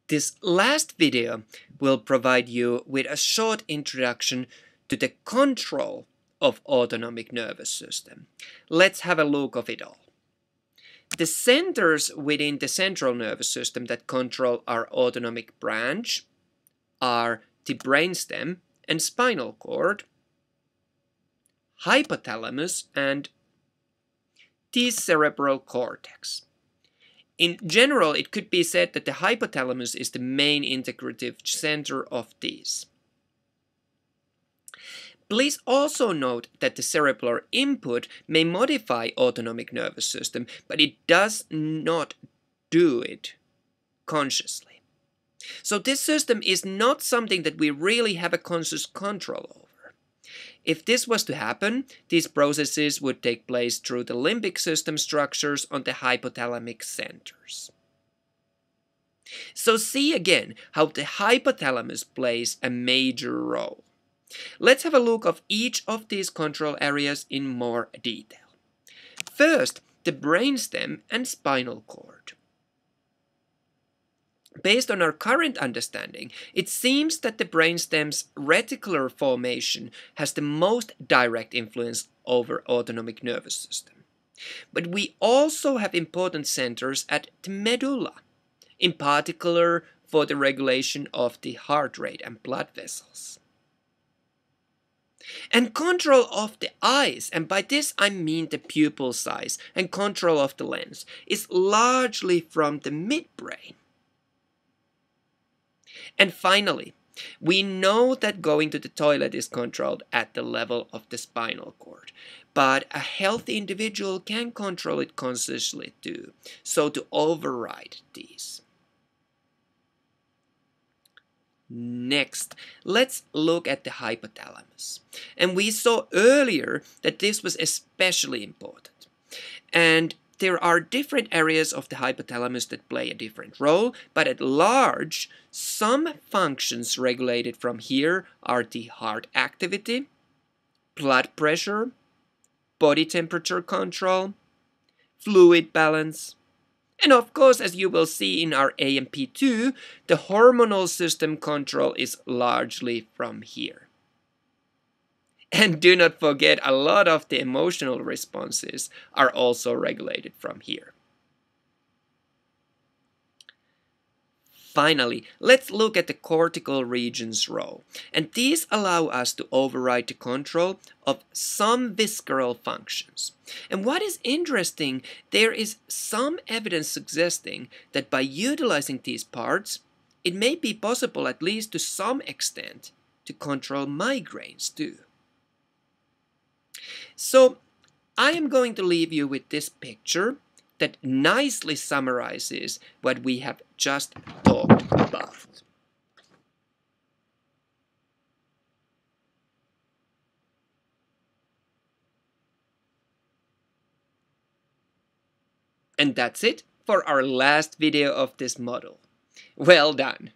This last video will provide you with a short introduction to the control of autonomic nervous system. Let's have a look of it all. The centers within the central nervous system that control our autonomic branch are the brainstem and spinal cord, hypothalamus, and the cerebral cortex. In general, it could be said that the hypothalamus is the main integrative center of these. Please also note that the cerebral input may modify autonomic nervous system, but it does not do it consciously. So this system is not something that we really have a conscious control over. If this was to happen, these processes would take place through the limbic system structures on the hypothalamic centers. So see again how the hypothalamus plays a major role. Let's have a look of each of these control areas in more detail. First, the brainstem and spinal cord. Based on our current understanding, it seems that the brainstem's reticular formation has the most direct influence over autonomic nervous system. But we also have important centers at the medulla, in particular for the regulation of the heart rate and blood vessels. And control of the eyes, and by this I mean the pupil size and control of the lens, is largely from the midbrain. And finally, we know that going to the toilet is controlled at the level of the spinal cord, but a healthy individual can control it consciously too, so to override these. Next, let's look at the hypothalamus. And we saw earlier that this was especially important. And there are different areas of the hypothalamus that play a different role, but at large, some functions regulated from here are the heart activity, blood pressure, body temperature control, fluid balance, and of course, as you will see in our AMP2, the hormonal system control is largely from here. And do not forget, a lot of the emotional responses are also regulated from here. Finally, let's look at the cortical regions Rho. And these allow us to override the control of some visceral functions. And what is interesting, there is some evidence suggesting that by utilizing these parts, it may be possible, at least to some extent, to control migraines too. So, I am going to leave you with this picture that nicely summarizes what we have just talked about. And that's it for our last video of this model. Well done!